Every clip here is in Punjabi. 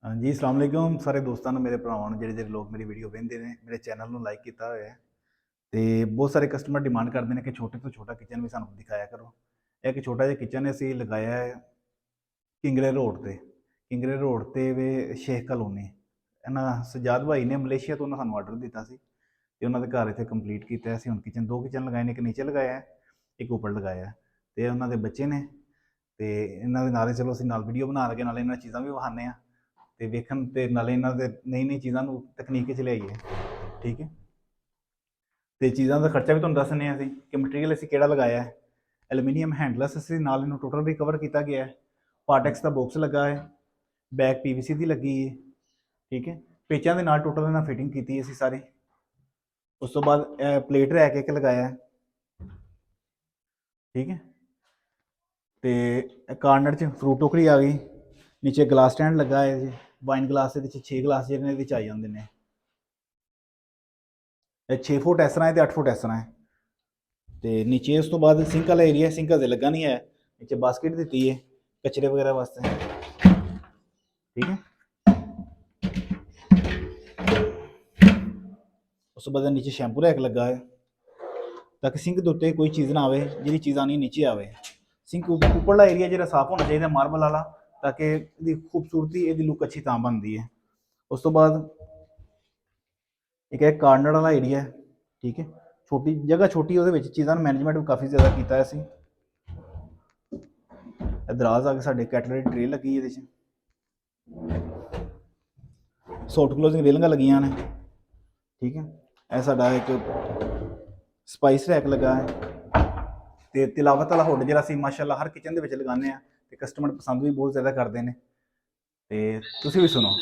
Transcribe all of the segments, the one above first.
हाँ जी, अस्सलाम वालेकुम सारे दोस्तों मेरे भरावां नूं जिहड़े लोग मेरी वीडियो वेंदे ने मेरे चैनल नूं लाइक किया होया है। ते बहुत सारे कस्टमर डिमांड करते हैं कि छोटे तो छोटा किचन भी सानूं दिखाया करो। एक छोटा जिहा किचन असीं लगाया है किंगरे रोड ते। किंगरे रोड ते वे शेख कॉलोनी। इन्हां सजाद भाई ने मलेशिया तो उन्होंने सानूं आर्डर दिता सी ते उन्हां दे घर इत्थे कंप्लीट कीता। असीं हुण किचन 2 किचन लगाए ने, एक नीचे लगाया है, एक ऊपर लगाया है। ते उन्हां दे बच्चे ने ते इन्हां दे नाल चलो असीं नाल वीडियो बना लगे, नाले इन्हां चीज़ां भी विखाने आ ते वेखण ते नाले इन्हां दे नई नई चीज़ां नूं तकनीक च लिआईए। ठीक है, ਤੇ ਚੀਜ਼ਾਂ ਦਾ ਖਰਚਾ ਵੀ ਤੁਹਾਨੂੰ ਦੱਸ ਦਿੰਦੇ ਹਾਂ ਅਸੀਂ ਕਿ ਮਟੀਰੀਅਲ ਅਸੀਂ ਕਿਹੜਾ ਲਗਾਇਆ ਹੈ। ਐਲੂਮੀਨੀਅਮ ਹੈਂਡਲੈਸ ਅਸੀਂ ਨਾਲ ਇਹਨੂੰ ਟੋਟਲ ਰਿਕਵਰ ਕੀਤਾ ਗਿਆ ਹੈ। ਪਾਰਟੈਕਸ ਦਾ ਬਾਕਸ ਲੱਗਾ ਹੈ, ਬੈਕ ਪੀਵੀਸੀ ਦੀ ਲੱਗੀ ਹੈ। ਠੀਕ ਹੈ, ਪੇਚਾਂ ਦੇ ਨਾਲ ਟੋਟਲ ਇਹਨਾਂ ਫਿਟਿੰਗ ਕੀਤੀ ਅਸੀਂ ਸਾਰੇ। ਉਸ ਤੋਂ ਬਾਅਦ ਪਲੇਟ ਰੈਕ ਇੱਕ ਲਗਾਇਆ ਹੈ। ਠੀਕ ਹੈ, ਤੇ ਕਾਰਨਰ 'ਚ ਫਰੂਟ ਟੋਕਰੀ ਆ ਗਈ, ਨੀਚੇ ਗਲਾਸ ਸਟੈਂਡ ਲੱਗਾ ਹੈ ਜੀ। ਵਾਈਨ ਗਲਾਸ ਦੇ ਵਿੱਚ 6 ਗਲਾਸ ਜਿਹੜੇ ਨੇ ਇਹਦੇ ਵਿੱਚ ਆ ਜਾਂਦੇ ਨੇ। ਇਹ 6 ਫੁੱਟ ਇਸ ਤਰ੍ਹਾਂ ਹੈ ਤੇ 8 ਫੁੱਟ ਇਸ ਤਰ੍ਹਾਂ ਹੈ। ਤੇ ਨੀਚੇ ਉਸ ਤੋਂ ਬਾਅਦ ਸਿੰਕ ਵਾਲਾ ਏਰੀਆ, ਸਿੰਕ ਅਜੇ ਲੱਗਾ ਨਹੀਂ ਹੈ। ਨੀਚੇ ਬਾਸਕਟ ਦਿੱਤੀ ਹੈ ਕਚਰੇ ਵਗੈਰਾ ਵਾਸਤੇ। ਠੀਕ ਹੈ, ਉਸ ਤੋਂ ਬਾਅਦ ਨੀਚੇ ਸ਼ੈਂਪੂ ਰੈਕ ਲੱਗਾ ਹੈ ਤਾਂ ਕਿ ਸਿੰਕ ਦੇ ਉੱਤੇ ਕੋਈ ਚੀਜ਼ ਨਾ ਆਵੇ, ਜਿਹੜੀ ਚੀਜ਼ ਆਣੀ ਨੀਚੇ ਆਵੇ। ਸਿੰਕ ਉੱਪਰਲਾ ਏਰੀਆ ਜਿਹੜਾ ਸਾਫ਼ ਹੋਣਾ ਚਾਹੀਦਾ ਮਾਰਬਲ ਵਾਲਾ, ਤਾਂ ਕਿ ਇਹਦੀ ਖੂਬਸੂਰਤੀ, ਇਹਦੀ ਲੁੱਕ ਅੱਛੀ ਤਾਂ ਬਣਦੀ ਹੈ। ਉਸ ਤੋਂ ਬਾਅਦ ਇੱਕ ਇਹ ਕਾਰਨਰ ਵਾਲਾ ਏਰੀਆ ਹੈ। ਠੀਕ ਹੈ, ਛੋਟੀ ਜਗ੍ਹਾ, ਛੋਟੀ ਉਹਦੇ ਵਿੱਚ ਚੀਜ਼ਾਂ ਨੂੰ ਮੈਨੇਜਮੈਂਟ ਵੀ ਕਾਫੀ ਜ਼ਿਆਦਾ ਕੀਤਾ ਹੈ ਅਸੀਂ। ਦਰਾਜ਼ ਆ ਕੇ ਸਾਡੇ ਕੈਟਲਰੀ ਟਰੇ ਲੱਗੀ ਇਹਦੇ 'ਚ, ਸੌਫਟ ਕਲੋਜ਼ਿੰਗ ਰੇਲਿੰਗਾਂ ਲੱਗੀਆਂ ਨੇ। ਠੀਕ ਹੈ, ਇਹ ਸਾਡਾ ਇੱਕ ਸਪਾਈਸ ਰੈਕ ਲੱਗਾ ਹੈ ਤੇ ਤਿਲਾਵਤ ਵਾਲਾ ਹੁੱਡ ਜਿਹੜਾ ਅਸੀਂ ਮਾਸ਼ਾਅੱਲਾ ਹਰ ਕਿਚਨ ਦੇ ਵਿੱਚ ਲਗਾਉਂਦੇ ਹਾਂ ਤੇ ਕਸਟਮਰ ਪਸੰਦ ਵੀ ਬਹੁਤ ਜ਼ਿਆਦਾ ਕਰਦੇ ਨੇ। ਤੇ ਤੁਸੀਂ ਵੀ ਸੁਣੋ।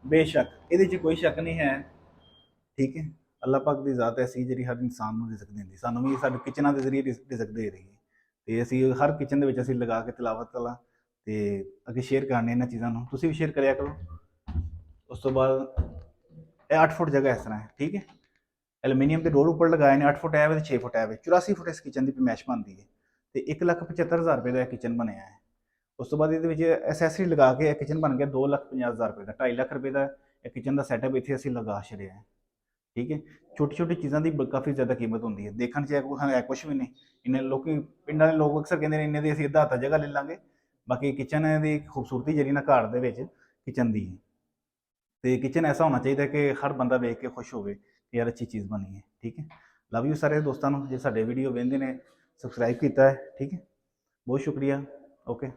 ਬੇਸ਼ੱਕ ਇਹਦੇ 'ਚ ਕੋਈ ਸ਼ੱਕ ਨਹੀਂ ਹੈ। ਠੀਕ ਹੈ, ਅੱਲਾਹ ਪਾਕ ਦੀ ਜ਼ਾਤ ਐਸੀ ਜਿਹੜੀ ਹਰ ਇਨਸਾਨ ਨੂੰ ਰਿਜ਼ਕ ਦਿੰਦੀ। ਸਾਨੂੰ ਵੀ ਸਾਡੇ ਕਿਚਨਾਂ ਦੇ ਜ਼ਰੀਏ ਰਿਜ਼ਕ ਦੇ ਰਹੀ ਹੈ ਤੇ ਅਸੀਂ ਹਰ ਕਿਚਨ ਦੇ ਵਿੱਚ ਅਸੀਂ ਲਗਾ ਕੇ ਤਿਲਾਵਤ ਵਾਲਾ ਤੇ ਅੱਗੇ ਸ਼ੇਅਰ ਕਰਨੇ ਇਹਨਾਂ ਚੀਜ਼ਾਂ ਨੂੰ। ਤੁਸੀਂ ਵੀ ਸ਼ੇਅਰ ਕਰਿਆ ਕਰੋ। ਉਸ ਤੋਂ ਬਾਅਦ ਇਹ 8 ਫੁੱਟ ਜਗ੍ਹਾ ਇਸ ਤਰ੍ਹਾਂ ਹੈ। ਠੀਕ ਹੈ, ਐਲੂਮੀਨੀਅਮ ਦੇ ਡੋਰ ਉੱਪਰ ਲਗਾਏ ਨੇ। 8 ਫੁੱਟ ਹੈ ਵੇ, 6 ਫੁੱਟ ਹੈ ਵੇ, 84 ਫੁੱਟ ਇਸ ਕਿਚਨ ਦੀ ਪਮੈਸ਼ ਬਣਦੀ ਹੈ ਤੇ 1,75,000 ਰੁਪਏ ਦਾ ਇਹ ਕਿਚਨ ਬਣਿਆ ਹੈ। ਉਸ ਤੋਂ ਬਾਅਦ ਇਹਦੇ ਵਿੱਚ ਐਸੈਸਰੀ ਲਗਾ ਕੇ ਇਹ ਕਿਚਨ ਬਣ ਗਿਆ 2,50,000 ਰੁਪਏ ਦਾ। 2.5 ਲੱਖ ਰੁਪਏ ਦਾ ਇਹ ਕਿਚਨ ਦਾ ਸੈਟਅਪ ਇੱਥੇ ਅਸੀਂ ਲਗਾ ਛੜਿਆ ਹੈ। ਠੀਕ ਹੈ, ਛੋਟੀ ਛੋਟੀ ਚੀਜ਼ਾਂ ਦੀ ਕਾਫੀ ਜ਼ਿਆਦਾ ਕੀਮਤ ਹੁੰਦੀ ਹੈ। ਦੇਖਣ 'ਚ ਹੈ ਕੁਛ ਵੀ ਨਹੀਂ। ਇੰਨੇ ਲੋਕੀ ਪਿੰਡਾਂ ਦੇ ਲੋਕ ਅਕਸਰ ਕਹਿੰਦੇ ਨੇ ਇੰਨੇ ਦੀ ਅਸੀਂ ਅੱਧਾ ਹੱਥਾ ਜਗ੍ਹਾ ਲੈ ਲਾਂਗੇ, ਬਾਕੀ ਕਿਚਨ ਦੀ ਖੂਬਸੂਰਤੀ ਜਿਹੜੀ ਨਾ ਘਰ ਦੇ ਵਿੱਚ ਕਿਚਨ ਦੀ ਹੈ। ਤੇ ਕਿਚਨ ਐਸਾ ਹੋਣਾ ਚਾਹੀਦਾ ਕਿ ਹਰ ਬੰਦਾ ਵੇਖ ਕੇ ਖੁਸ਼ ਹੋਵੇ ਕਿ ਯਾਰ ਅੱਛੀ ਚੀਜ਼ ਬਣੀ ਹੈ। ਠੀਕ ਹੈ, ਲਵ ਯੂ ਸਾਰੇ ਦੋਸਤਾਂ ਨੂੰ ਜੇ ਸਾਡੇ ਵੀਡੀਓ ਵੇਖਦੇ ਨੇ, ਸਬਸਕ੍ਰਾਈਬ ਕੀਤਾ ਹੈ। ਠੀਕ ਹੈ, ਬਹੁਤ ਸ਼ੁਕਰੀਆ। ਓਕੇ।